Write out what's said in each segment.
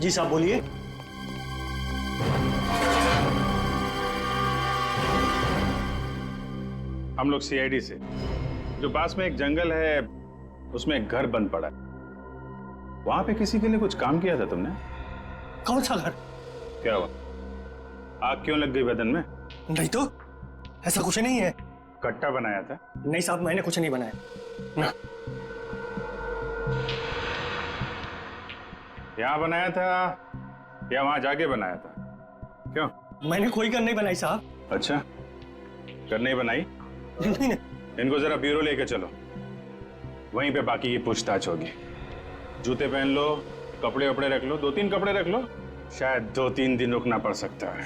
जी साहब बोलिए। हम लोग सीआईडी से, जो पास में एक जंगल है उसमें एक घर बंद पड़ा है, वहां पे किसी के लिए कुछ काम किया था तुमने? कौन सा घर? क्या हुआ, आग क्यों लग गई बदन में? नहीं तो, ऐसा कुछ नहीं है। कट्टा बनाया था? नहीं साहब, मैंने कुछ नहीं बनाया ना। यहाँ बनाया था या वहां जाके बनाया था? क्यों? मैंने कोई गन नहीं बनाई साहब। अच्छा, कर नहीं बनाई? नहीं। इनको जरा ब्यूरो लेके चलो, वहीं पे बाकी की पूछताछ होगी। जूते पहन लो, कपड़े वपड़े रख लो, 2-3 कपड़े रख लो, शायद 2-3 दिन रुकना पड़ सकता है।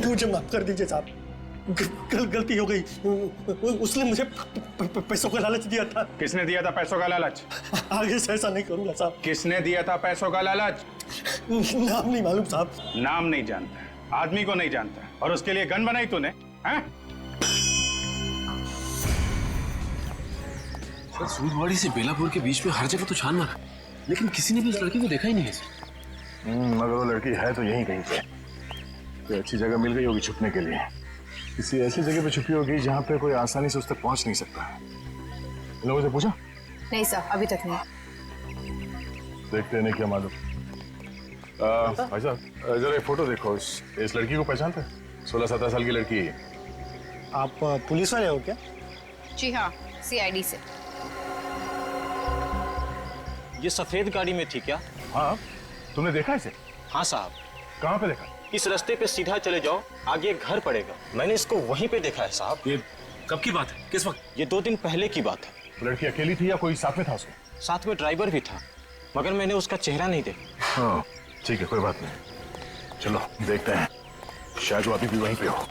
मुझे माफ कर दीजिए साहब, गलती हो गई। उसने मुझे पैसों का लालच दिया था। किसने दिया था पैसों का लालच? आगे से ऐसा नहीं करूंगा साहब। किसने दिया था पैसों का लालच? नाम नहीं मालूम साहब। नाम नहीं जानता, आदमी को नहीं जानता, और उसके लिए गन बनाई तूने? हैं? सूरवाड़ी से बेलापुर के बीच में हर जगह तो छान मारा, लेकिन किसी ने भी उस लड़की को देखा ही नहीं है सर। अगर वो लड़की है तो यहीं कहीं पे कोई अच्छी जगह मिल गई होगी छुपने के लिए। किसी ऐसी जगह पे छुपी होगी जहाँ पे कोई आसानी से उस तक पहुंच नहीं सकता। इन लोगों से पूछा? नहीं सर, अभी तक नहीं। देखते हैं क्या मालूम। भाई साहब जरा एक फोटो देखो, इस लड़की को पहचानते हैं? 16-17 साल की लड़की है। आप पुलिस वाले हो क्या? जी हाँ, सीआईडी से। ये सफेद गाड़ी में थी क्या? हाँ, तुमने देखा इसे? हाँ साहब। कहाँ पे देखा? इस रास्ते पे सीधा चले जाओ, आगे एक घर पड़ेगा, मैंने इसको वहीं पे देखा है साहब। ये कब की बात है, किस वक्त? ये 2 दिन पहले की बात है। लड़की अकेली थी या कोई साथ में था उसके? साथ में ड्राइवर भी था, मगर मैंने उसका चेहरा नहीं देखा। हाँ ठीक है, कोई बात नहीं, चलो देखते हैं, शायद वो अभी भी वहीं पे हो।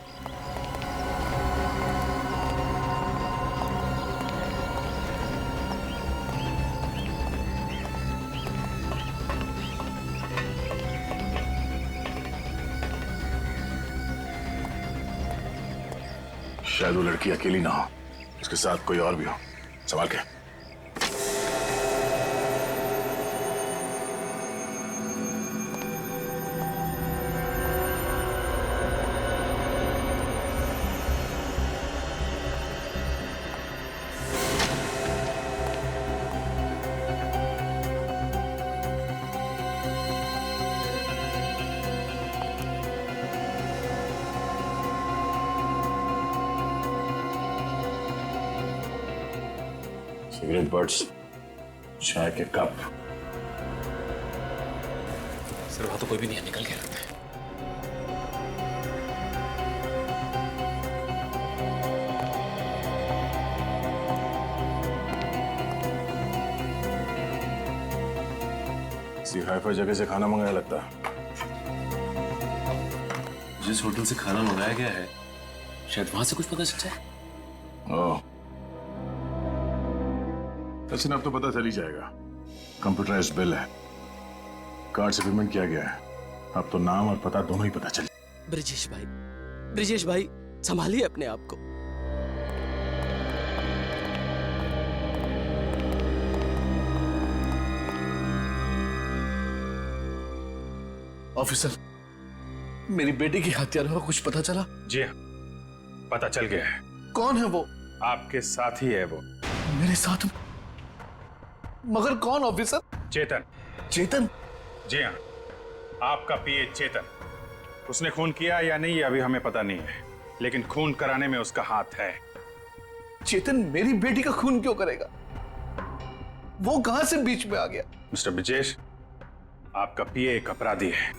शायद वो लड़की अकेली ना हो, उसके साथ कोई और भी हो। संभाल के। सिगरेट बर्ड्स, चाय के कप। सर वहां तो कोई भी नहीं है, निकल के रखते हैं। किसी हाई-फाई जगह से खाना मंगाया लगता है। जिस होटल से खाना मंगाया गया है, शायद वहां से कुछ पता चल जाए। ओह, अच्छा अब तो पता चल ही जाएगा। कंप्यूटराइज्ड बिल है, कार्ड से पेमेंट किया गया है, अब तो नाम और पता दोनों ही पता चल। ब्रिजेश भाई संभालिए अपने आप को। ऑफिसर, मेरी बेटी की हत्या का कुछ पता चला? जी हाँ, पता चल गया है। कौन है वो? आपके साथ ही है वो। मेरे साथ? मगर कौन ऑफिसर? चेतन। चेतन? जी हाँ, आपका पीए चेतन। उसने खून किया या नहीं ये अभी हमें पता नहीं है, लेकिन खून कराने में उसका हाथ है। चेतन मेरी बेटी का खून क्यों करेगा? वो कहां से बीच में आ गया? मिस्टर ब्रिजेश, आपका पीए एक अपराधी है।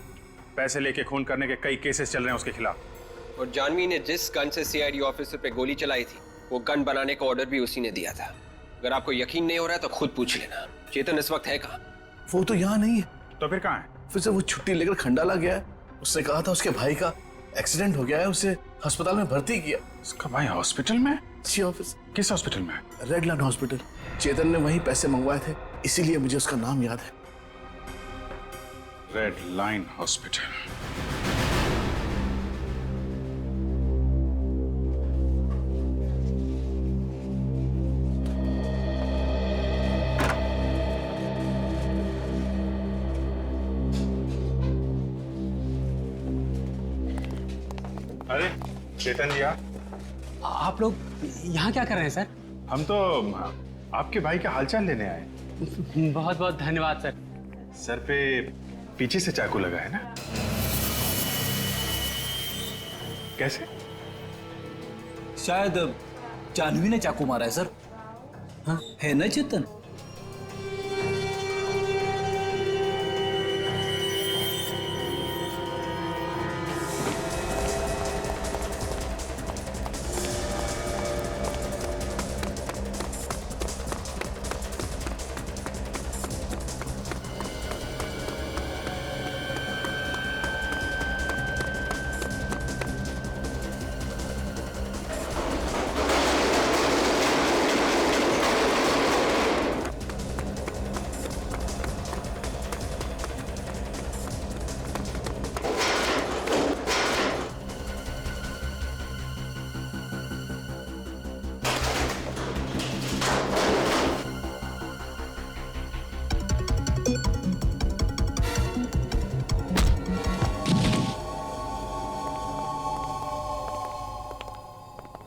पैसे लेके खून करने के कई केसेस चल रहे हैं उसके खिलाफ। और जानवी ने जिस गन से सीआईडी ऑफिसर पे गोली चलाई थी, वो गन बनाने का ऑर्डर भी उसी ने दिया था। अगर आपको यकीन नहीं हो रहा है तो खुद पूछ लेना। चेतन इस वक्त है कहाँ? वो तो यहाँ नहीं है। तो फिर कहाँ है? फिर से वो छुट्टी लेकर खंडाला गया है। उसने कहा था उसके भाई का एक्सीडेंट हो गया है, उसे अस्पताल में भर्ती किया। उसका भाई हॉस्पिटल में? जी ऑफिस। किस हॉस्पिटल में? Redland hospital. चेतन ने वहीं पैसे मंगवाए थे, इसीलिए मुझे उसका नाम याद है। Red line hospital. अरे चेतन जी आप लोग यहाँ क्या कर रहे हैं सर? हम तो आपके भाई का हालचाल लेने आए। बहुत बहुत धन्यवाद सर। सर पे पीछे से चाकू लगा है ना? कैसे? शायद जानवी ने चाकू मारा है सर। हाँ है ना चेतन?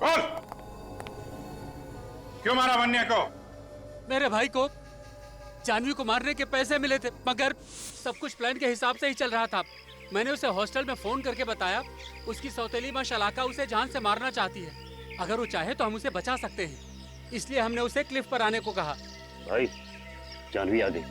बोल, क्यों मारा वन्या को? मेरे भाई को जानवी को मारने के पैसे मिले थे, मगर सब कुछ प्लान के हिसाब से ही चल रहा था। मैंने उसे हॉस्टल में फोन करके बताया उसकी सौतेली माँ शलाका उसे जान से मारना चाहती है। अगर वो चाहे तो हम उसे बचा सकते हैं, इसलिए हमने उसे क्लिफ पर आने को कहा। भाई जानवी आ गई।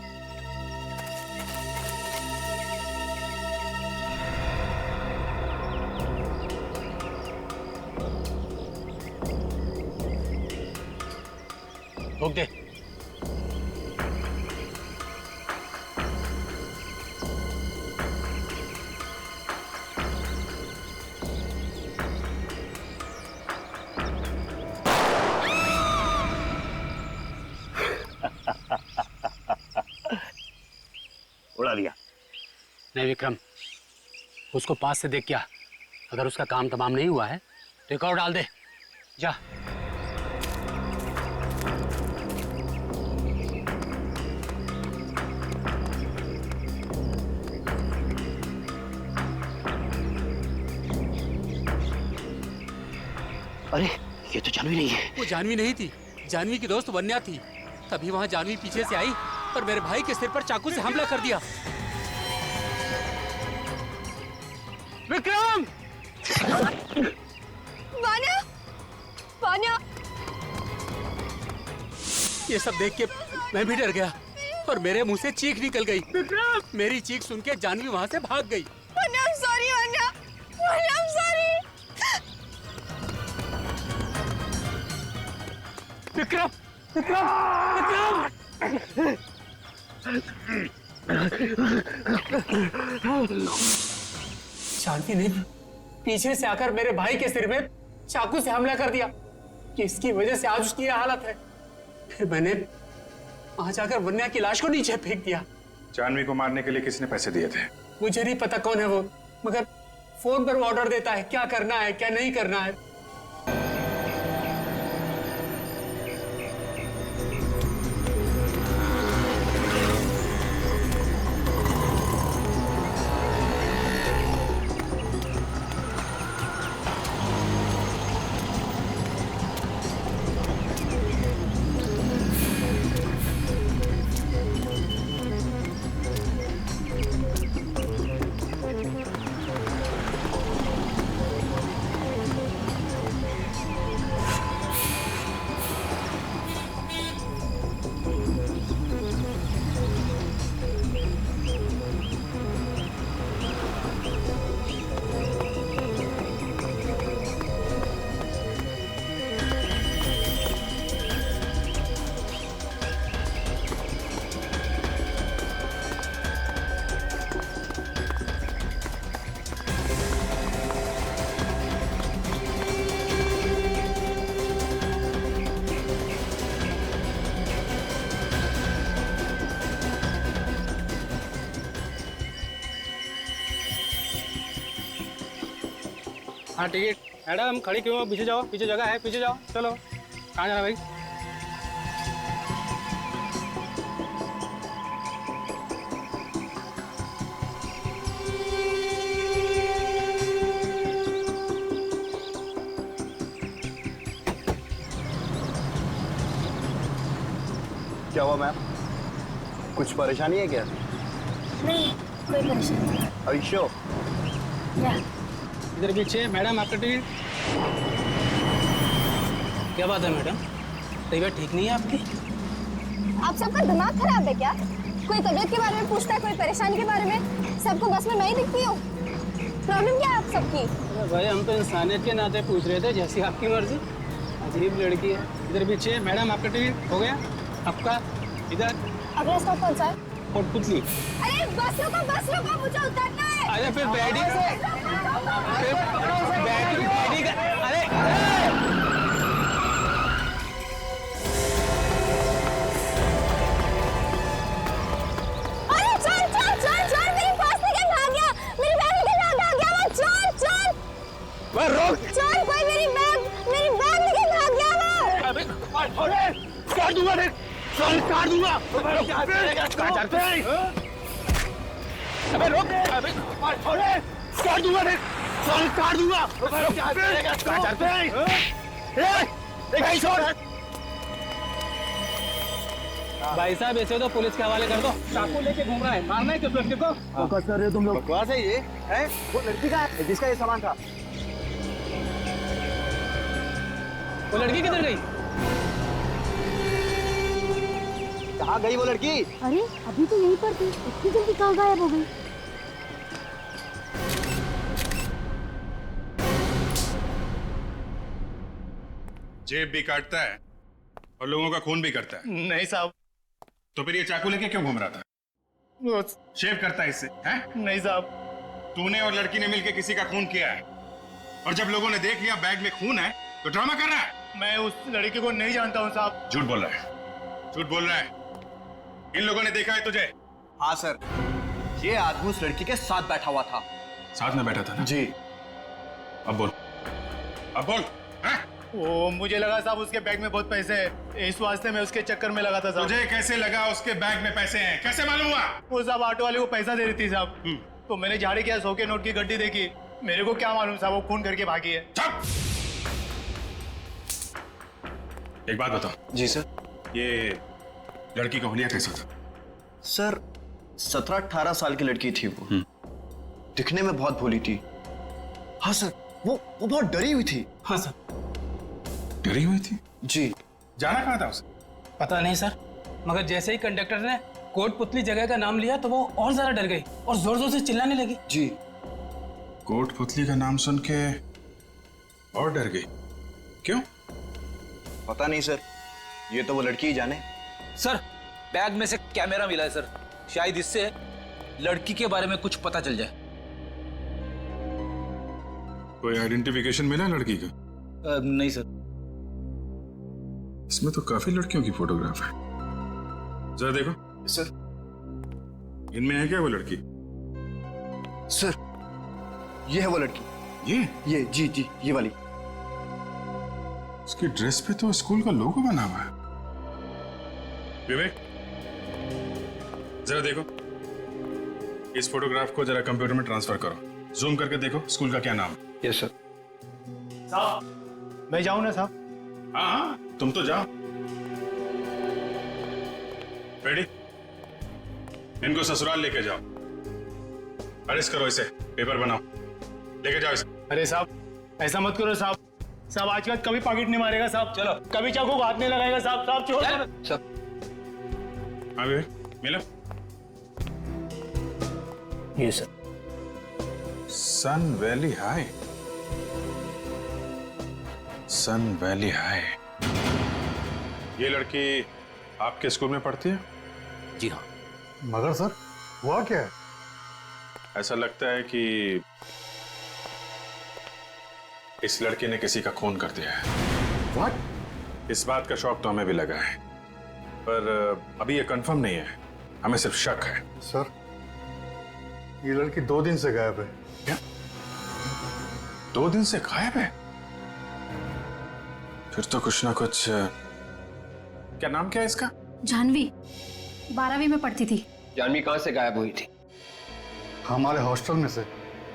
रोक दे। उड़ा दिया। नहीं विक्रम, उसको पास से देख क्या, अगर उसका काम तमाम नहीं हुआ है तो एक और डाल दे। जा। अरे ये तो जानवी नहीं है। वो जानवी नहीं थी, जानवी की दोस्त वन्या थी। तभी वहां जानवी पीछे से आई और मेरे भाई के सिर पर चाकू से हमला कर दिया। विक्रम! वान्या! वान्या! ये सब देख के मैं भी डर गया और मेरे मुंह से चीख निकल गई। विक्रम! मेरी चीख सुन के जानवी वहां से भाग गई। Vanya, I'm sorry, Vanya! Vanya, I'm sorry! Vikram! Vikram! Vikram! Janvi ने पीछे से आकर मेरे भाई के सिर में चाकू से हमला कर दिया, जिसकी वजह से आज उसकी यह हालत है। फिर मैंने वहां जाकर वन्या की लाश को नीचे फेंक दिया। जानवी को मारने के लिए किसने पैसे दिए थे? मुझे नहीं पता कौन है वो, मगर फोन पर वो ऑर्डर देता है क्या करना है क्या नहीं करना है। हाँ टिकट। मैडम खड़ी क्यों हो? पीछे जाओ, पीछे जगह है, पीछे जाओ। चलो, कहाँ जाना भाई? क्या हुआ मैम? कुछ परेशानी है क्या? नहीं, कोई परेशानी नहीं। Are you sure? इधर पीछे मैडम आपका टिकट। क्या बात है मैडम, तबीयत ठीक नहीं है आपकी? आप सबका दिमाग खराब है क्या? कोई तबीयत के बारे में पूछता है, कोई परेशानी के बारे में। सबको बस में मैं ही दिखती हूँ। प्रॉब्लम क्या है आप सबकी? अरे भाई हम तो इंसानियत के नाते पूछ रहे थे, जैसी आपकी मर्जी। अजीब लड़की है। इधर पीछे मैडम आपका टिकट हो गया आपका। इधर अगला स्टॉप कौन सा है? कोटपुतली। अरे बस रुको, मुझे उतरना है। अरे फिर बैठी अरे चल, मेरी पर्स निकल भाग गया, मेरी बैग निकल भाग गया, वो चल। वह रोक। चल, कोई मेरी बैग निकल भाग गया वो। अबे काट दूंगा देख, काट दूंगा। अबे रोक, अबे काट दूंगा देख, काट दूंगा। भाई साहब ऐसे तो पुलिस के हवाले कर दो। चाकू लेके घूम रहा है, मारना है किस लड़के को? फोकस कर रहे हो तुम लोग? बकवास है ये, है? वो लड़की का है जिसका ये सामान था। वो लड़की किधर गई? कहाँ गई वो लड़की? अरे अभी तो यहीं पर थी, इतनी जल्दी कहाँ गायब हो गई? जेब भी काटता है और लोगों का खून भी करता है। नहीं साहब। तो फिर ये चाकू लेके क्यों घूम रहा था? शेव करता है इससे, हैं? नहीं साहब। तूने और लड़की ने मिलकर किसी का खून किया है, और जब लोगों ने देख लिया बैग में खून है तो ड्रामा कर रहा है। मैं उस लड़की को नहीं जानता हूँ साहब। झूठ बोल रहा है, झूठ बोल रहा है। इन लोगों ने देखा है तुझे? हाँ सर, ये आदमी उस लड़की के साथ बैठा हुआ था। साथ में बैठा था ना? जी। अब बोल, अब बोल। हैं? वो मुझे लगा साहब उसके बैग में बहुत पैसे हैं, इस वास्ते मैं उसके चक्कर में लगा था साहब। तुझे कैसे लगा उसके बैग में पैसे हैं? कैसे मालूम हुआ? वो साहब ऑटो वाले को पैसा दे रही थी साहब, तो मैंने झाड़ी किया, 100 के नोट की गड्डी देखी। मेरे को क्या मालूम साहब वो खून करके भागी है। चुप! एक बात बताओ। जी सर। ये लड़की का हुलिया कैसा था? सर 17-18 साल की लड़की थी वो, दिखने में बहुत भोली थी। हाँ सर, वो बहुत डरी हुई थी। हाँ सर। डरी हुई थी? जी। जाना कहाँ था उसे? पता नहीं सर, मगर जैसे ही कंडक्टर ने कोटपुतली जगह का नाम लिया तो वो और ज्यादा डर गई और जोर जोर से चिल्लाने लगी। जी। कोटपुतली का नाम सुन के और डर गई? क्यों? पता नहीं सर, ये तो वो लड़की ही जाने। सर बैग में से कैमरा मिला है सर, शायद इससे लड़की के बारे में कुछ पता चल जाए। कोई आइडेंटिफिकेशन मिला लड़की का? नहीं सर। इसमें तो काफी लड़कियों की फोटोग्राफ है, जरा देखो। सर। इनमें है क्या वो लड़की? सर ये है वो लड़की। ये जी ये वाली। उसकी ड्रेस पे तो स्कूल का लोगो बना हुआ है। विवेक जरा देखो, इस फोटोग्राफ को जरा कंप्यूटर में ट्रांसफर करो, जूम करके देखो स्कूल का क्या नाम है। Yes sir. साहब मैं जाऊं ना साहब? हाँ तुम तो जाओ। रेडी? इनको ससुराल लेके जाओ, अरेस्ट करो इसे, पेपर बनाओ, लेके जाओ इसे। अरे साहब ऐसा मत करो साहब, साहब आज के बाद कभी पॉकेट नहीं मारेगा साहब। चलो कभी चाकू को हाथ नहीं लगाएगा साहब। साहब छोड़ सब। हाँ विवेक मिलो। ये सर। सन वैली हाई, सन वैली हाई। ये लड़की आपके स्कूल में पढ़ती है? जी हाँ। मगर सर हुआ क्या है? ऐसा लगता है कि इस लड़के ने किसी का खून कर दिया है। What? इस बात का शौक तो हमें भी लगा है, पर अभी ये कंफर्म नहीं है, हमें सिर्फ शक है। सर ये लड़की 2 दिन से गायब है। क्या? 2 दिन से गायब है? फिर तो कुछ ना कुछ। क्या नाम क्या है इसका? जानवी, 12वीं में पढ़ती थी। जानवी कहाँ से गायब हुई थी? हमारे हॉस्टल में से।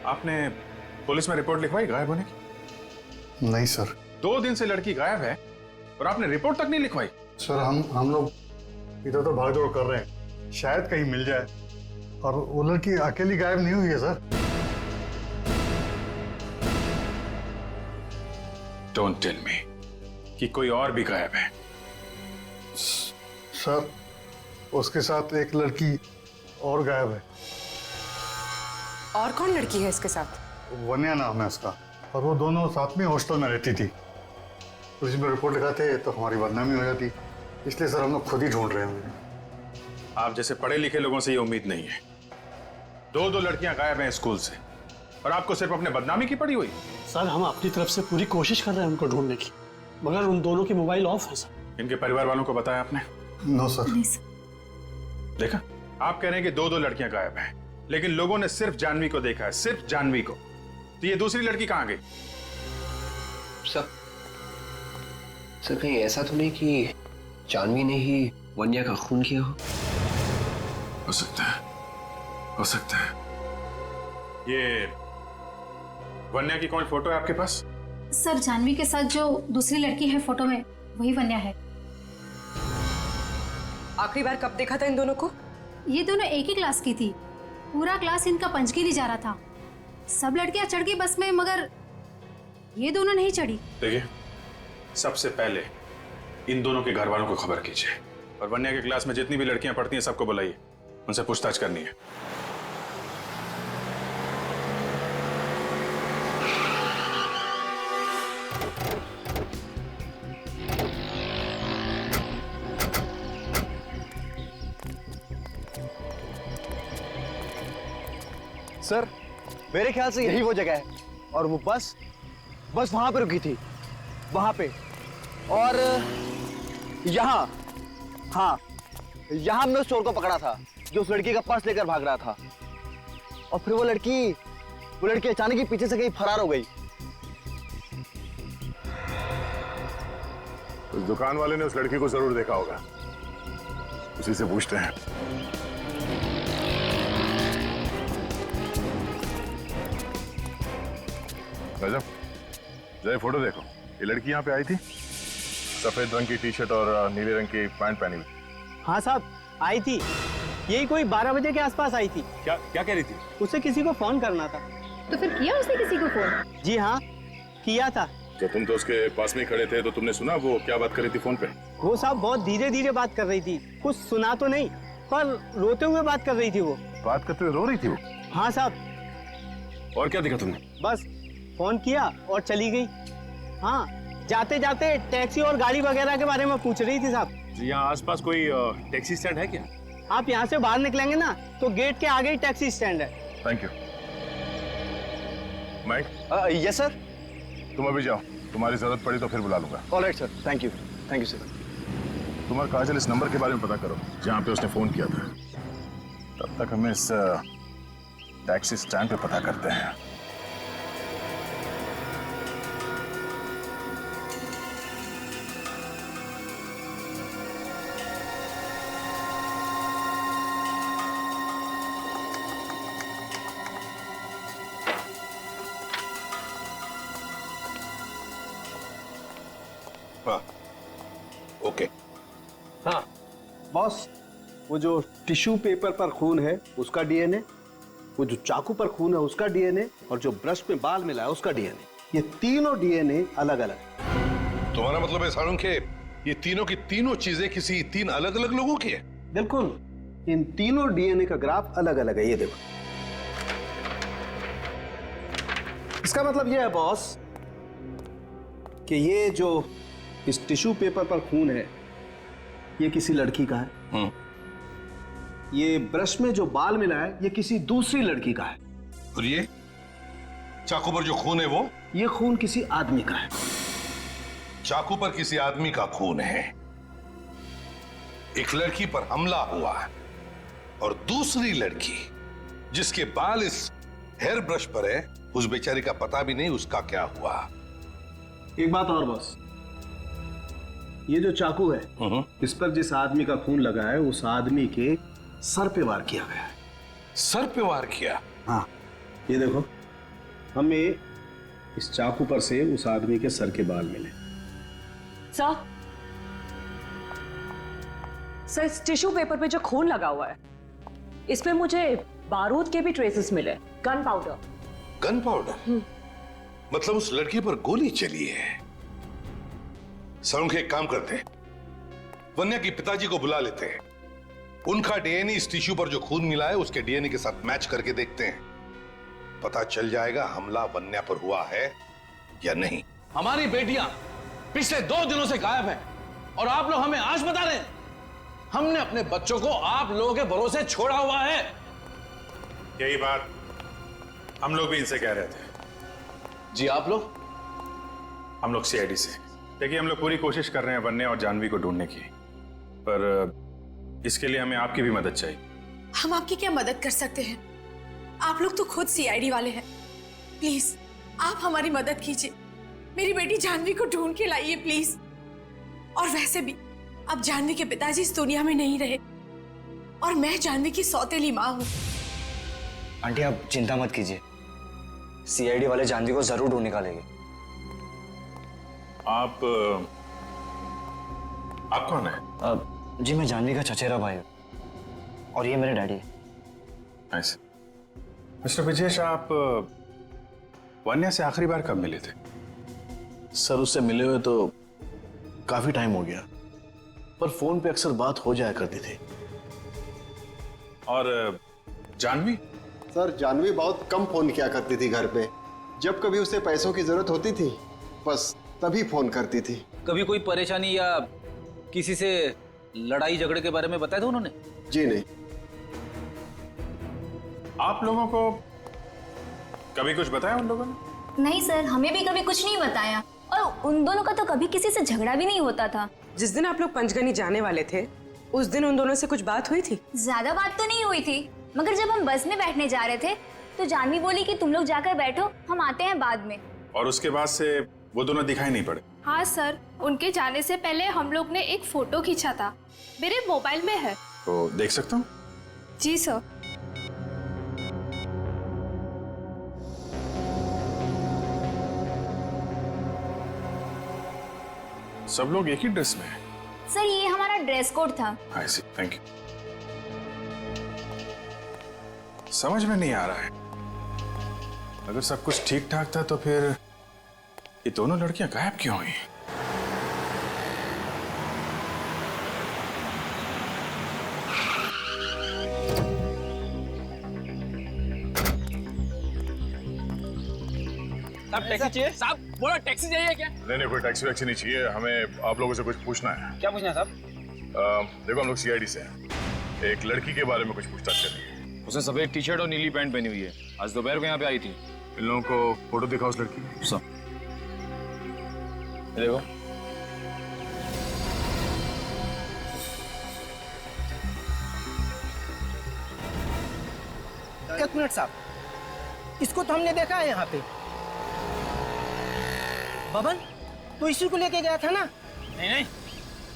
आपने पुलिस में रिपोर्ट लिखवाई गायब होने की? नहीं सर। 2 दिन से लड़की गायब है और आपने रिपोर्ट तक नहीं लिखवाई? सर हम लोग इधर तो भाग दौड़ कर रहे हैं, शायद कहीं मिल जाए। और वो लड़की अकेली गायब नहीं हुई है सर। डोंट टेल मी कि कोई और भी गायब है। सर उसके साथ एक लड़की और गायब है। और कौन लड़की है इसके साथ? वन्या नाम है उसका, और वो दोनों साथ में हॉस्टल में रहती थी। पुलिस में रिपोर्ट लिखाते तो हमारी बदनामी हो जाती, इसलिए सर हम लोग खुद ही ढूंढ रहे हैं। आप जैसे पढ़े लिखे लोगों से ये उम्मीद नहीं है। दो लड़कियां गायब हैं स्कूल से और आपको सिर्फ अपने बदनामी की पड़ी हुई। सर हम अपनी तरफ से पूरी कोशिश कर रहे हैं उनको ढूंढने की, मगर उन दोनों की मोबाइल ऑफ है सर। इनके परिवार वालों को बताया आपने? No sir. नहीं सर। देखा, आप कह रहे हैं कि दो लड़कियां गायब हैं, लेकिन लोगों ने सिर्फ जानवी को देखा है, सिर्फ जानवी को। तो ये दूसरी लड़की कहां गई? सर कहीं ऐसा तो नहीं कि जानवी ने ही वन्या का खून किया हो सकता है, हो सकता है। ये वन्या की कौन फोटो है आपके पास? सर जानवी के साथ जो दूसरी लड़की है फोटो में, वही वन्या है। आखिरी बार कब देखा था इन दोनों को? ये दोनों एक ही क्लास की थी। पूरा क्लास इनका पंचगिरी जा रहा था। सब लड़कियां चढ़ गई बस में, मगर ये दोनों नहीं चढ़ी। देखिए, सबसे पहले इन दोनों के घर वालों को खबर कीजिए, और वन्या के क्लास में जितनी भी लड़कियां पढ़ती हैं सबको बुलाइए, उनसे पूछताछ करनी है। सर मेरे ख्याल से यही वो जगह है, और वो बस वहां पे रुकी थी, वहां पे। और यहाँ, हाँ यहाँ हमने उस चोर को पकड़ा था जो उस लड़की का पर्स लेकर भाग रहा था। और फिर वो लड़की अचानक ही पीछे से कहीं फरार हो गई। उस दुकान वाले ने उस लड़की को जरूर देखा होगा, उसी से पूछते हैं। रजब, जय फोटो देखो, ये लड़की यहाँ पे आई थी, सफेद रंग की टी शर्ट और नीले रंग की पैंट पहनी हुई। हाँ साहब, आई थी। यही कोई 12 बजे के आसपास आई थी। क्या कह रही थी? उसे किसी को फोन करना था। तो फिर किया उसने किसी को फोन? जी हाँ, किया था। तो तुम तो उसके पास में खड़े थे, तो तुमने सुना वो क्या बात कर रही थी फोन पे? वो साहब बहुत धीरे धीरे बात कर रही थी, कुछ सुना तो नहीं, पर रोते हुए बात कर रही थी। वो बात करते हुए रो रही थी वो? हाँ साहब। और क्या देखा तुमने? बस फोन किया और चली गई। हाँ, जाते जाते टैक्सी और गाड़ी वगैरह के बारे में पूछ रही थी साहब। यहाँ आसपास कोई टैक्सी स्टैंड है क्या? आप यहाँ से बाहर निकलेंगे ना तो गेट के आगे ही टैक्सी स्टैंड है। Thank you. Mike? Yes sir. तुम अभी जाओ, तुम्हारी जरूरत पड़ी तो फिर बुला लूंगा। Alright sir, thank you sir. तुम और काजल इस नंबर के बारे में पता करो जहाँ पे उसने फोन किया था। तब तक हमें इस टैक्सी स्टैंड पे पता करते हैं। ओके। हाँ बॉस, वो जो टिश्यू पेपर पर खून है उसका डीएनए, वो जो चाकू पर खून है उसका डीएनए, और जो ब्रश में बाल मिला है उसका डीएनए, ये तीनों डीएनए अलग अलग। तुम्हारा मतलब है सारुण के ये तीनों की तीनों चीजें किसी 3 अलग अलग लोगों की है? बिल्कुल, इन तीनों डीएनए का ग्राफ अलग अलग है। ये देखो, इसका मतलब ये है बॉस कि ये जो इस टिश्यू पेपर पर खून है ये किसी लड़की का है। ये ब्रश में जो बाल मिला है ये किसी दूसरी लड़की का है। और ये चाकू पर जो खून है वो? ये खून किसी आदमी का है। चाकू पर किसी आदमी का खून है, एक लड़की पर हमला हुआ है, और दूसरी लड़की जिसके बाल इस हेयर ब्रश पर है, उस बेचारी का पता भी नहीं उसका क्या हुआ। एक बात और बॉस, ये जो चाकू है इस पर जिस आदमी का खून लगा है उस आदमी के सर पे वार किया गया है। सर पे वार किया? हाँ, ये देखो, हमें इस चाकू पर से उस आदमी के सर के बाल मिले। सर इस टिश्यू पेपर पे जो खून लगा हुआ है इसमें मुझे बारूद के भी ट्रेसेस मिले, गन पाउडर। Gun powder? मतलब उस लड़की पर गोली चली है। सर एक काम करते हैं, वन्या के पिताजी को बुला लेते हैं, उनका डीएनए इस टिश्यू पर जो खून मिला है उसके डीएनए के साथ मैच करके देखते हैं, पता चल जाएगा हमला वन्या पर हुआ है या नहीं। हमारी बेटियां पिछले 2 दिनों से गायब हैं और आप लोग हमें आज बता रहे हैं। हमने अपने बच्चों को आप लोगों के भरोसे छोड़ा हुआ है। यही बात हम लोग भी इनसे कह रहे थे। जी आप लोग? हम लोग सीआईडी से। देखिए हम लोग पूरी कोशिश कर रहे हैं वन्या और जानवी को ढूंढने की, पर इसके लिए हमें आपकी भी मदद चाहिए। हम आपकी क्या मदद कर सकते हैं? आप लोग तो खुद सीआईडी वाले हैं। प्लीज आप हमारी मदद कीजिए, मेरी बेटी जानवी को ढूंढ के लाइए प्लीज। और वैसे भी अब जानवी के पिताजी इस दुनिया में नहीं रहे और मैं जानवी की सौतेली माँ हूँ। आंटी आप चिंता मत कीजिए, सीआईडी वाले जानवी को जरूर ढूंढ निकालेंगे। आप कौन है? जी मैं जानवी का चचेरा भाई हूँ और ये मेरे डैडी है। ऐसे मिस्टर विजेश, आप वन्या से आखिरी बार कब मिले थे? सर उससे मिले हुए तो काफी टाइम हो गया, पर फोन पे अक्सर बात हो जाया करती थी। और जानवी? सर जानवी बहुत कम फोन किया करती थी घर पे, जब कभी उसे पैसों की जरूरत होती थी बस तभी फोन करती थी। कभी कोई परेशानी या किसी से लड़ाई झगड़े के बारे में बताया था उन्होंने? जी नहीं। आप लोगों को कभी कुछ बताया उन लोगों ने? नहीं सर, हमें भी कभी कुछ नहीं बताया और उन दोनों का तो कभी किसी से झगड़ा भी नहीं होता था। जिस दिन आप लोग पंचगनी जाने वाले थे उस दिन उन दोनों से कुछ बात हुई थी? ज्यादा बात तो नहीं हुई थी, मगर जब हम बस में बैठने जा रहे थे तो जानवी बोली कि तुम लोग जाकर बैठो, हम आते हैं बाद में। और उसके बाद से वो दोनों दिखाई नहीं पड़े? हाँ सर, उनके जाने से पहले हम लोग ने एक फोटो खींचा था, मेरे मोबाइल में है। तो देख सकता हूँ? जी सर। सब लोग एक ही ड्रेस में हैं। सर ये हमारा ड्रेस कोड था। आई सी, थैंक यू। समझ में नहीं आ रहा है, अगर सब कुछ ठीक ठाक था तो फिर ये दोनों लड़कियां गायब क्यों हुई? साहब टैक्सी चाहिए? साहब बोला टैक्सी चाहिए क्या? नहीं कोई टैक्सी वैक्सी नहीं चाहिए, हमें आप लोगों से कुछ पूछना है। क्या पूछना है साहब? देखो हम लोग सीआईडी से हैं, एक लड़की के बारे में कुछ पूछताछ करनी है। उसने सफेद टी शर्ट और नीली पैंट पहनी हुई है, आज दोपहर को यहाँ पे आई थी। इन लोगों को फोटो दिखाओ उस लड़की की। सब देखो। एक मिनट साहब, इसको तो हमने देखा है यहाँ पे। बबन तो इसी को लेके गया था ना? नहीं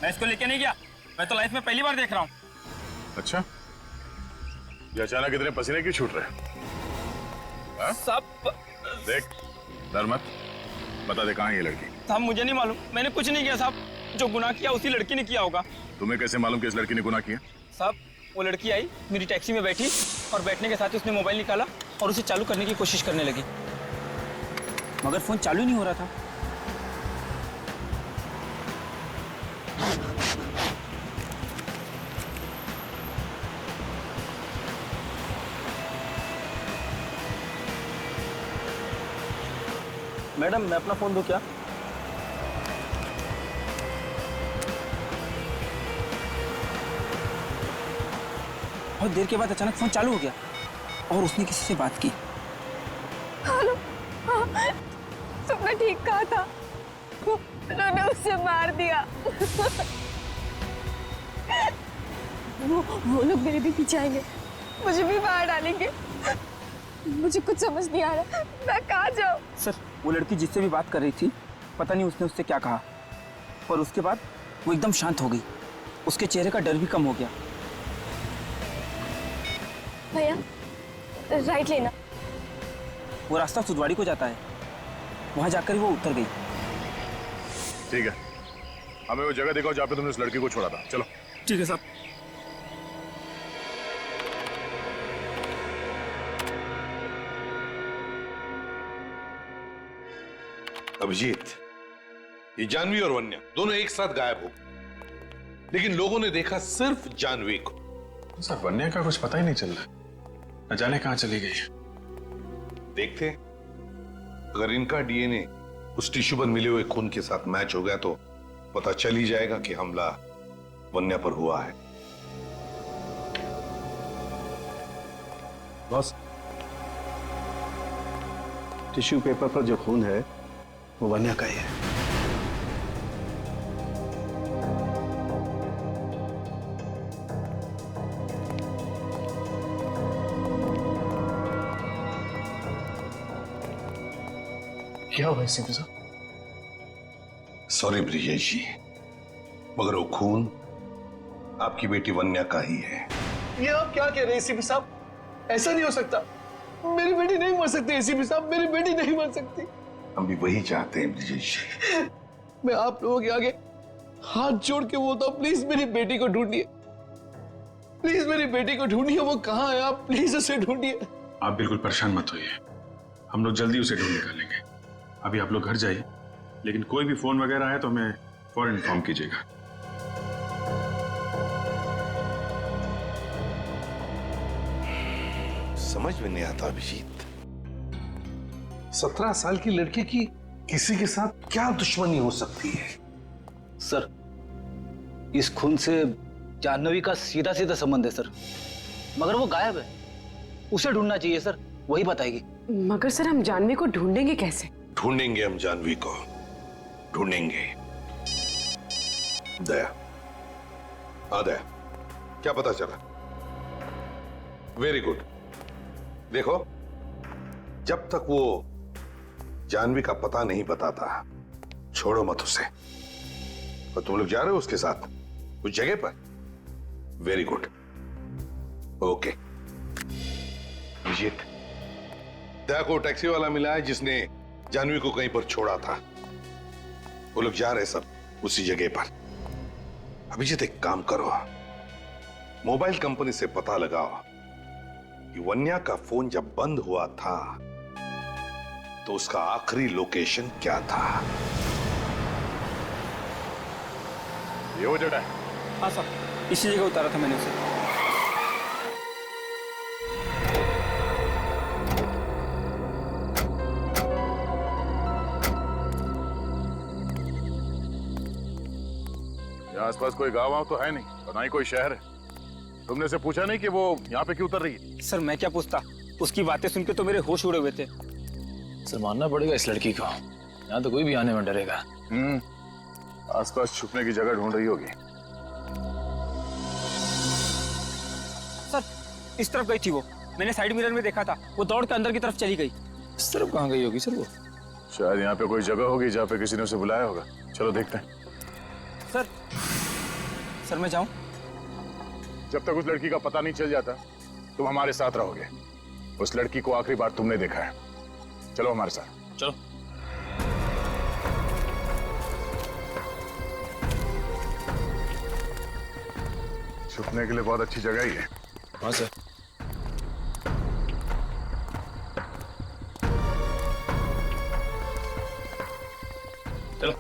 मैं इसको लेके नहीं गया, मैं तो लाइफ में पहली बार देख रहा हूँ। अच्छा, ये अचानक इतने पसीने क्यों छूट रहे? सब देख, डर मत, बता दे कहाँ है ये लड़की? साहब मुझे नहीं मालूम, मैंने कुछ नहीं किया साहब, जो गुनाह किया उसी लड़की ने किया होगा। तुम्हें कैसे मालूम कि इस लड़की ने गुनाह किया? साहब वो लड़की आई, मेरी टैक्सी में बैठी और बैठने के साथ ही उसने मोबाइल निकाला और उसे चालू करने की कोशिश करने लगी, मगर फोन चालू ही नहीं हो रहा था। मैडम मैं अपना फोन दूं क्या? बहुत देर के बाद अचानक फोन चालू हो गया और उसने किसी से बात की। हेलो, हाँ, तुमने ठीक कहा था, उन्होंने उसे मार दिया। वो लोग मेरे भी पीछे आएंगे, मुझे भी मार डालेंगे। मुझे कुछ समझ नहीं आ रहा, मैं कहाँ जाऊँ? सर वो लड़की जिससे भी बात कर रही थी, पता नहीं उसने उससे क्या कहा, और उसके बाद वो एकदम शांत हो गई, उसके चेहरे का डर भी कम हो गया। भैया राइट लेना। वो रास्ता सुदवाड़ी को जाता है, वहां जाकर वो उतर गई। ठीक है, हमें वो जगह दिखाओ जहाँ पे तुमने उस लड़की को छोड़ा था। चलो। ठीक है साहब। अभिजीत, ये जानवी और वन्या दोनों एक साथ गायब हो, लेकिन लोगों ने देखा सिर्फ जानवी को। सर वन्या का कुछ पता ही नहीं चल रहा, न जाने कहां चली गई। देखते हैं, अगर इनका डीएनए उस टिश्यू पर मिले हुए खून के साथ मैच हो गया तो पता चल ही जाएगा कि हमला वन्या पर हुआ है। बॉस, टिश्यू पेपर पर जो खून है वो वन्या का ही है। क्या हुआ सीपी साहब? सॉरी ब्रिजेश जी, मगर वो खून आपकी बेटी वन्या का ही है। ये आप क्या कह रहे हैं एसीपी साहब? ऐसा नहीं हो सकता। मेरी बेटी नहीं मर सकती एसीपी साहब, मेरी बेटी नहीं मर सकती। हम भी वही चाहते हैं ब्रिजेश जी। मैं आप लोगों के आगे हाथ जोड़ के बोलता हूँ, प्लीज मेरी बेटी को ढूंढिए, प्लीज मेरी बेटी को ढूंढिए। वो कहाँ है? आप प्लीज उसे ढूंढिए। आप बिल्कुल परेशान मत होइए, हम लोग जल्दी उसे ढूंढ निकालेंगे। अभी आप लोग घर जाइए, लेकिन कोई भी फोन वगैरह है तो हमें फौरन इन्फॉर्म कीजिएगा। समझ में नहीं आता अभिजीत, 17 साल की लड़की की किसी के साथ क्या दुश्मनी हो सकती है? सर, इस खून से जाह्नवी का सीधा सीधा संबंध है सर, मगर वो गायब है। उसे ढूंढना चाहिए सर, वही बताएगी। मगर सर हम जाह्नवी को ढूंढेंगे कैसे? ढूंढेंगे हम जानवी को, ढूंढेंगे। दया, दया, क्या पता चला? Very good. देखो, जब तक वो जानवी का पता नहीं बताता, छोड़ो मत उसे। और तुम लोग जा रहे हो उसके साथ उस जगह पर? Very good, okay. Abhijit, Daya को टैक्सी वाला मिला है जिसने जानवी को कहीं पर छोड़ा था। वो लोग जा रहे सब उसी जगह पर। अभिजीत, एक काम करो, मोबाइल कंपनी से पता लगाओ कि वन्या का फोन जब बंद हुआ था तो उसका आखिरी लोकेशन क्या था। ये वो जगह है? हाँ सर, इसी जगह उतारा था मैंने उसे। यहाँ आसपास कोई गाँव वाँव तो है नहीं, और ना ही कोई शहर है। तुमने से पूछा नहीं कि वो यहाँ पे क्यों उतर रही है? सर मैं क्या पूछता, उसकी बातें सुन के तो मेरे होश उड़े हुए थे। सर मानना पड़ेगा इस लड़की को, यहाँ तो कोई भी आने में डरेगा। आसपास छुपने की जगह ढूंढ रही होगी। सर इस तरफ गई थी वो, मैंने साइड मिरर में देखा था, वो दौड़ के अंदर की तरफ चली गई। इस तरफ कहाँ गई होगी सर वो? शायद यहाँ पे कोई जगह होगी जहाँ पे किसी ने उसे बुलाया होगा। चलो देखते हैं। सर मैं जाऊं? जब तक उस लड़की का पता नहीं चल जाता तुम हमारे साथ रहोगे। उस लड़की को आखिरी बार तुमने देखा है। चलो हमारे साथ। चलो। छुपने के लिए बहुत अच्छी जगह ही है। हाँ सर। चलो।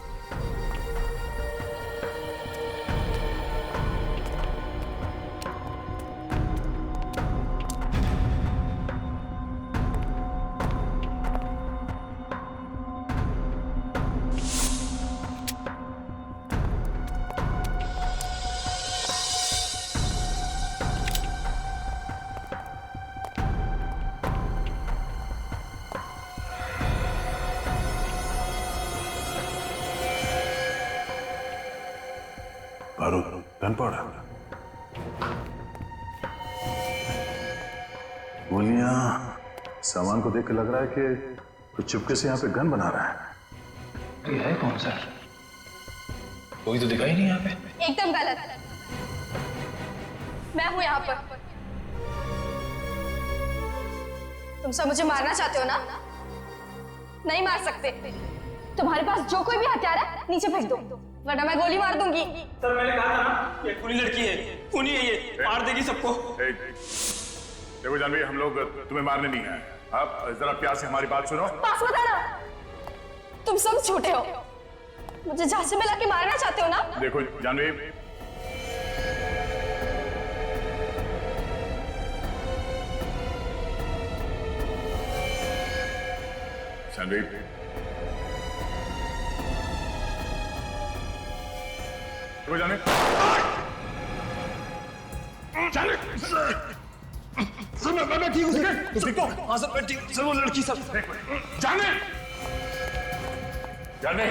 गन पाउडर, गोलियां, सामान को देख के लग रहा है कि कुछ चुपके से यहाँ पे गन बना रहा है। ये है कौन सर? कोई तो दिखाई नहीं यहाँ पे। एकदम गलत, मैं हूं यहाँ पर। तुम सब मुझे मारना चाहते हो ना? नहीं मार सकते। तुम्हारे पास जो कोई भी हथियार है नीचे फेंक दो, वरना मैं गोली मार दूंगी। सर मैंने कहा था ना, ये खूनी लड़की है, खूनी है ये, मार देगी सबको। देखो जानवी, हम लोग तुम्हें मारने नहीं आए। आप जरा प्यार से हमारी बात सुनो। पास बताना। तुम सब झूठे हो। मुझे झांसे में लाके मारना चाहते हो ना? देखो जानवी, जानवी, देखो जानवी, सर मैं ठीक हूँ सर। देखो हाँ सर मैं ठीक हूँ सर। वो लड़की सर। जानवी, जानवी,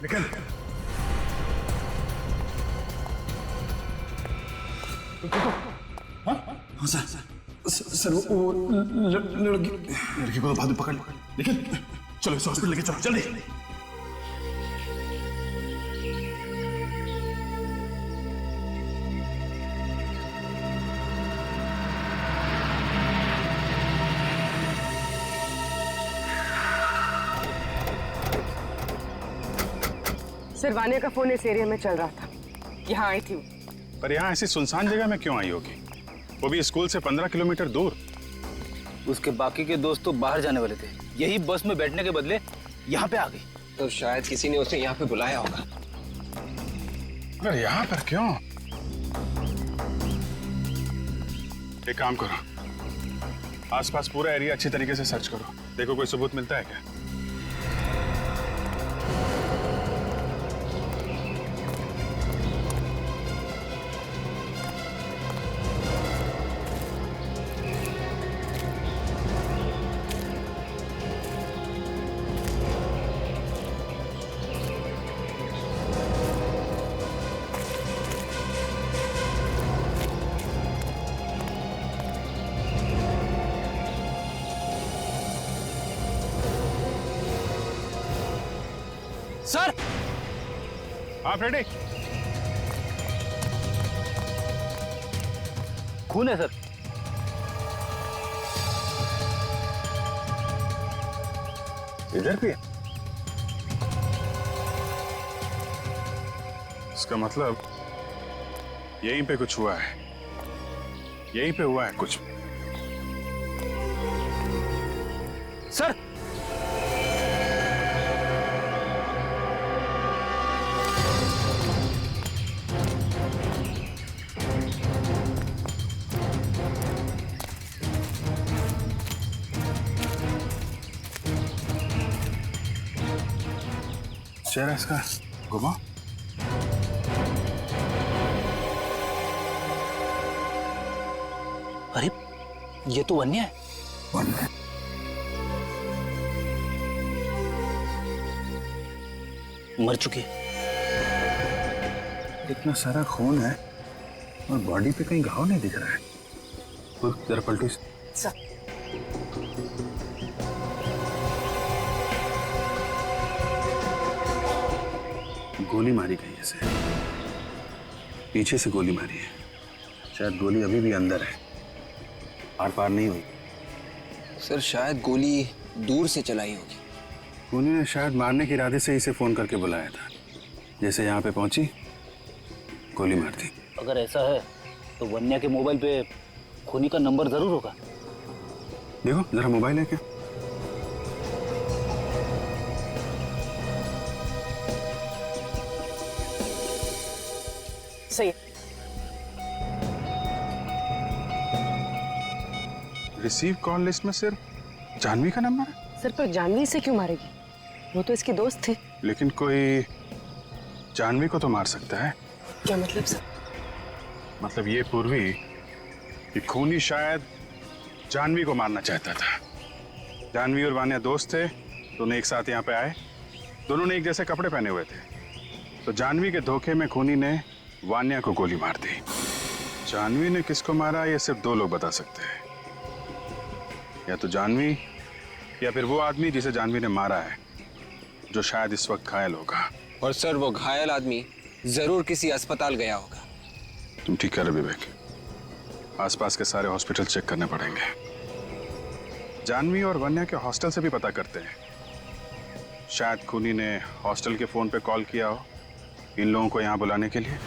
निकल निकल। हाँ सर वो लड़की को तो बाद में पकड़ लो। लेकिन चलो इस हॉस्पिटल लेके चलो जल्दी। सर वानिया का फोन इस एरिया में चल रहा था, यहाँ आई थी। पर यहाँ ऐसी सुनसान जगह में क्यों आई होगी? वो भी स्कूल से 15 किलोमीटर दूर। उसके बाकी के दोस्त तो बाहर जाने वाले थे, यही बस में बैठने के बदले यहाँ पे आ गई। तो शायद किसी ने उसे यहाँ पे बुलाया होगा। अरे यहाँ पर क्यों? एक काम करो, आसपास पूरा एरिया अच्छी तरीके से सर्च करो, देखो कोई सबूत मिलता है क्या। सर। हाँ फ्रेडी। खून है सर। इधर भी है? इसका मतलब यहीं पे कुछ हुआ है, यहीं पे हुआ है कुछ। सर चेहरा इसका घुमा। अरे ये तो वन्य है। वन्य? मर चुकी है। इतना सारा खून है और बॉडी पे कहीं घाव नहीं दिख रहा है। खुद जरा पलटी। गोली मारी गई है, पीछे से गोली मारी है। शायद गोली अभी भी अंदर है, आर पार नहीं हुई। सर शायद गोली दूर से चलाई होगी। खूनी ने शायद मारने के इरादे से इसे फोन करके बुलाया था। जैसे यहाँ पे पहुंची गोली मार दी। अगर ऐसा है तो वन्या के मोबाइल पे खूनी का नंबर जरूर होगा। देखो जरा मोबाइल है क्या? सही। रिसीव कॉल लिस्ट में सिर्फ जानवी का नंबर है। सर पर जानवी इसे क्यों मारेगी? वो तो इसकी दोस्त थी। लेकिन कोई जानवी को तो मार सकता है। क्या मतलब सर? मतलब ये पूर्वी कि खूनी शायद जानवी को मारना चाहता था। जानवी और वानिया दोस्त थे, दोनों एक साथ यहाँ पे आए, दोनों ने एक जैसे कपड़े पहने हुए थे। तो जानवी के धोखे में खूनी ने वानिया को गोली मार दी। जानवी ने किसको मारा ये सिर्फ दो लोग बता सकते हैं, या तो जानवी या फिर वो आदमी जिसे जानवी ने मारा है, जो शायद इस वक्त घायल होगा। और सर वो घायल आदमी जरूर किसी अस्पताल गया होगा। तुम ठीक कह रहे विवेक, आसपास के सारे हॉस्पिटल चेक करने पड़ेंगे। जानवी और वन्या के हॉस्टल से भी पता करते हैं। शायद खूनी ने हॉस्टल के फोन पे कॉल किया हो इन लोगों को यहाँ बुलाने के लिए।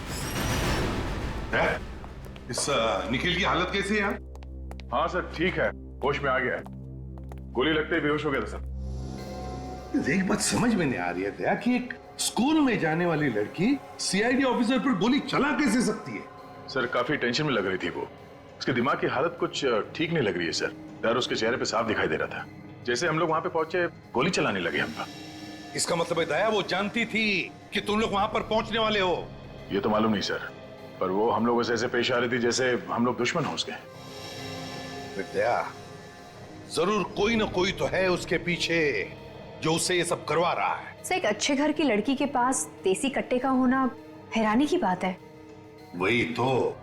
है? इस निखिल की हालत कैसी है यार? हाँ सर, ठीक है, होश में आ गया है। गोली लगते ही बेहोश हो गया था सर। एक बात समझ में नहीं आ रही है दया कि एक स्कूल में जाने वाली लड़की सीआईडी ऑफिसर पर गोली चला कैसे सकती है? सर काफी टेंशन में लग रही थी वो। उसके दिमाग की हालत कुछ ठीक नहीं लग रही है सर। डर उसके चेहरे पे साफ दिखाई दे रहा था। जैसे हम लोग वहां पे पहुंचे गोली चलाने लगे हम पर। इसका मतलब है दया वो जानती थी कि तुम लोग वहां पर पहुंचने वाले हो? ये तो मालूम नहीं सर, पर वो हम लोगों से ऐसे पेश आ रही थी जैसे हम लोग दुश्मन हो उसके। दया, जरूर कोई ना कोई तो है उसके पीछे जो उसे ये सब करवा रहा है। सर, एक अच्छे घर की लड़की के पास देसी कट्टे का होना हैरानी की बात है। वही तो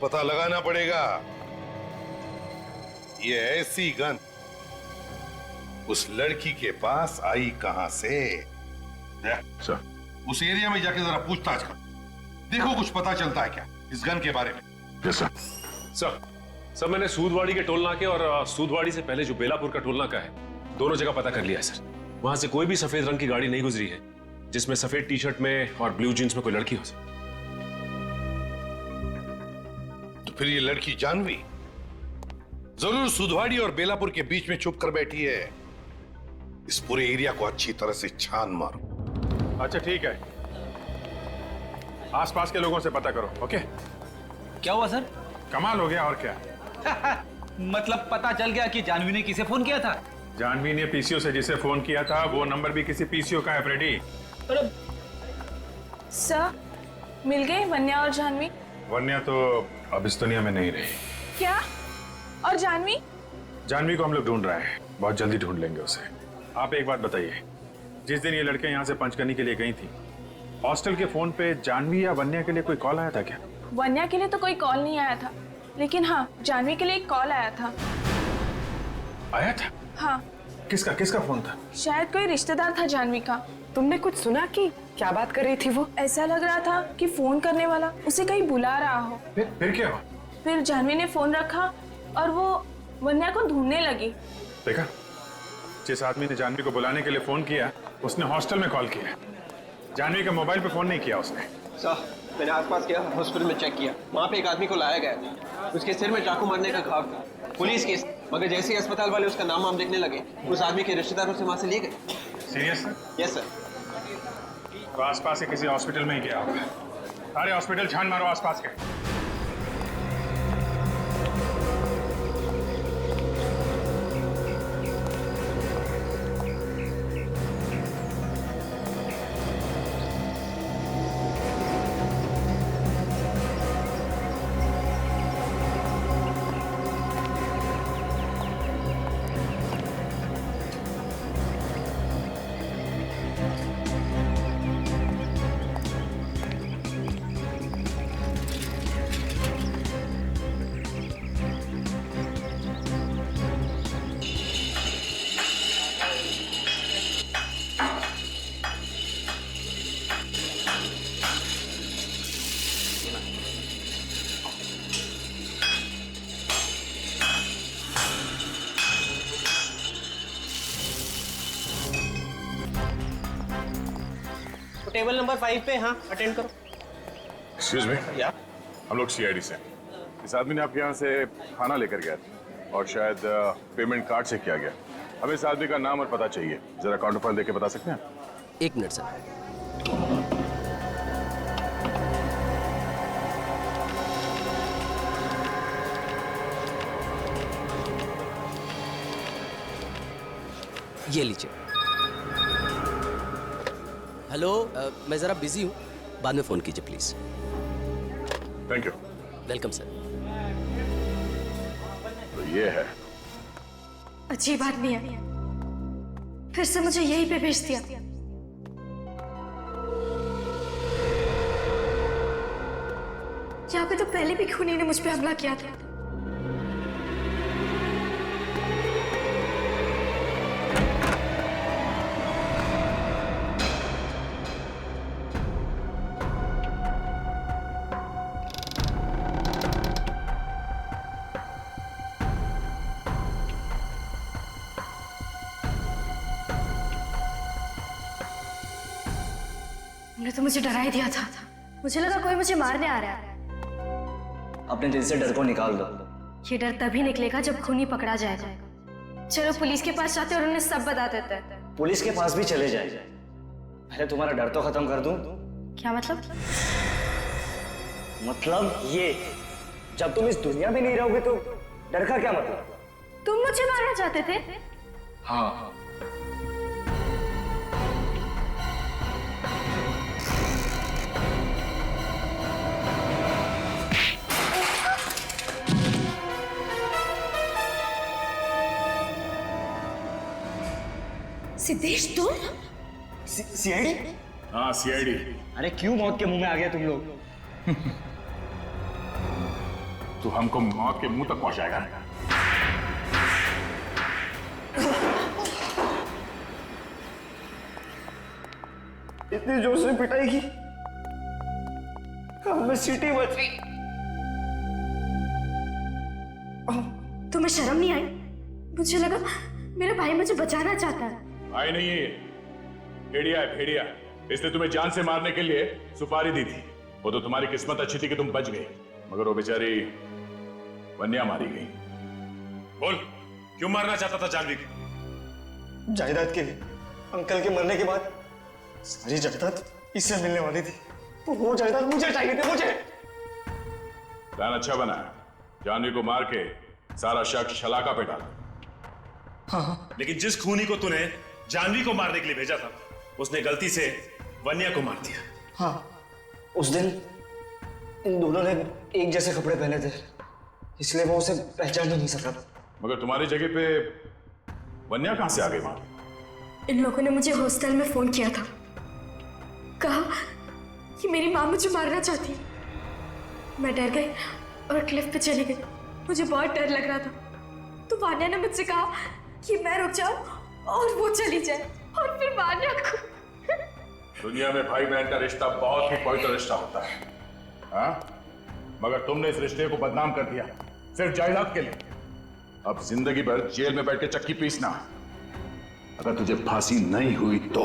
पता लगाना पड़ेगा। ये ऐसी गन उस लड़की के पास आई कहां से? सर, उस एरिया में जाके जरा पूछताछ कर, देखो कुछ पता चलता है क्या इस गन के बारे में। Yes sir. सर मैंने सूदवाड़ी के टोल नाके और सूदवाड़ी से पहले जो बेलापुर का टोल नाका है, दोनों जगह पता कर लिया है सर। वहां से कोई भी सफेद रंग की गाड़ी नहीं गुजरी है जिसमें सफेद टी शर्ट में और ब्लू जींस में कोई लड़की हो सर। तो फिर ये लड़की जानवी जरूर सुधवाड़ी और बेलापुर के बीच में छुप कर बैठी है। इस पूरे एरिया को अच्छी तरह से छान मारो। अच्छा ठीक है, आसपास के लोगों से पता करो। ओके? क्या हुआ सर? कमाल हो गया और क्या। मतलब पता चल गया कि जानवी ने किसे फोन किया था? जानवी ने पीसीओ से जिसे फोन किया था वो नंबर भी किसी पीसीओ का है फ्रेडी। सर, मिल गए वन्या और जानवी? वन्या तो अब इस दुनिया में नहीं रही। क्या? और जानवी? जानवी को हम लोग ढूंढ रहे हैं, बहुत जल्दी ढूंढ लेंगे उसे। आप एक बात बताइए, जिस दिन ये लड़कियां यहाँ से पंचकर्नी के लिए गई थी, हॉस्टल के फोन पे जानवी या वन्या के लिए कोई कॉल आया था क्या? वन्या के लिए तो कोई कॉल नहीं आया था, लेकिन हाँ, जानवी के लिए एक कॉल आया था। आया था? हाँ। किसका फोन था? शायद कोई रिश्तेदार था जानवी का। तुमने कुछ सुना कि क्या बात कर रही थी वो? ऐसा लग रहा था कि फोन करने वाला उसे कहीं बुला रहा हो। फिर क्या हुआ? फिर जानवी ने फोन रखा और वो वन्या को ढूंढने लगी। देखा, जिस आदमी ने जानवी को बुलाने के लिए फोन किया उसने हॉस्टल में कॉल किया। जानवी के मोबाइल पे फोन नहीं किया उसने। सर, मैंने आसपास किया, हॉस्पिटल में चेक किया, वहाँ पे एक आदमी को लाया गया था। उसके सिर में चाकू मारने का घाव था, पुलिस केस। मगर जैसे ही अस्पताल वाले उसका नाम देखने लगे, उस आदमी के रिश्तेदारों से वहाँ से लिए गए। सीरियस? Yes sir. तो आसपास के किसी हॉस्पिटल में ही गया होगा। सारे हॉस्पिटल छान मारो आसपास के। टेबल नंबर 5 पे हाँ अटेंड करो। एक्सक्यूज मी, या हम लोग सीआईडी से। इस आदमी ने आपके यहाँ से खाना लेकर गया था और शायद पेमेंट कार्ड से किया गया। हमें इस आदमी का नाम और पता चाहिए, जरा काउंटर फाइल देके बता सकते हैं? एक मिनट सर। ये लीजिए। हेलो, मैं जरा बिजी हूँ, बाद में फोन कीजिए please. Thank you. Welcome sir. तो ये है। अच्छी बात नहीं है, फिर से मुझे यहीं पे भेज दिया। यहाँ पे तो पहले भी खूनी ने मुझ पे हमला किया था। तुमने तो मुझे डरा ही दिया था। मुझे लगा कोई मुझे मारने आ रहा है। अपने दिल से डर को निकाल दो। ये डर तभी निकलेगा जब खूनी पकड़ा जाएगा। चलो पुलिस के पास जाते और उन्हें सब बता देते हैं। पुलिस के पास भी चले जाए, पहले तुम्हारा डर तो खत्म कर दूं। क्या मतलब? मतलब ये, जब तुम इस दुनिया में नहीं रहोगे तो डर का क्या मतलब? तुम मुझे मारना चाहते थे? हाँ। सिद्धेश तुम? सीआईडी? हाँ सीआईडी। अरे क्यों मौत के मुंह में आ गया तुम लोग? तू हमको मौत के मुंह तक पहुंचाएगा। इतनी जोर से पिटाई की, हमें सीटी बच गई। तुम्हें शर्म नहीं आई? मुझे लगा मेरा भाई मुझे बचाना चाहता है। भाई नहीं है, भेड़िया है भेड़िया। इसने तुम्हें जान से मारने के लिए सुपारी दी थी। वो तो तुम्हारी किस्मत अच्छी थी कि तुम बच गई, मगर वो बेचारी वन्या मारी गई। बोल, क्यों मारना चाहता था जानवी को? जायदाद के लिए। अंकल के मरने के बाद सारी जायदाद इससे मिलने वाली थी, तो वो जायदाद मुझे चाहिए थी। मुझे प्लान अच्छा बना, जानवी को मार के सारा शक शलाका पे डाला। हाँ। लेकिन जिस खूनी को तूने जानवी को मारने के लिए भेजा था, उसने गलती से वन्या को मार दिया। हाँ, उस दिन इन दोनों ने एक जैसे कपड़े पहने थे, इसलिए वो उसे पहचान ही नहीं सका। मगर तुम्हारी जगह पे वन्या कहां से आ गई वहां? इन लोगों ने मुझे हॉस्टल में फोन किया था, कहा कि मेरी माँ मुझे मारना चाहती है। मैं डर गई और क्लिफ पे चली गई। मुझे बहुत डर लग रहा था, तो वान्या ने मुझसे कहा कि मैं रुक जाऊं और वो चली जाए, और फिर वान्या को। दुनिया में भाई बहन का रिश्ता बहुत ही पवित्र रिश्ता होता है, हाँ? मगर तुमने इस रिश्ते को बदनाम कर दिया सिर्फ जायदाद के लिए। अब जिंदगी भर जेल में बैठ के चक्की पीसना। अगर तुझे फांसी नहीं हुई तो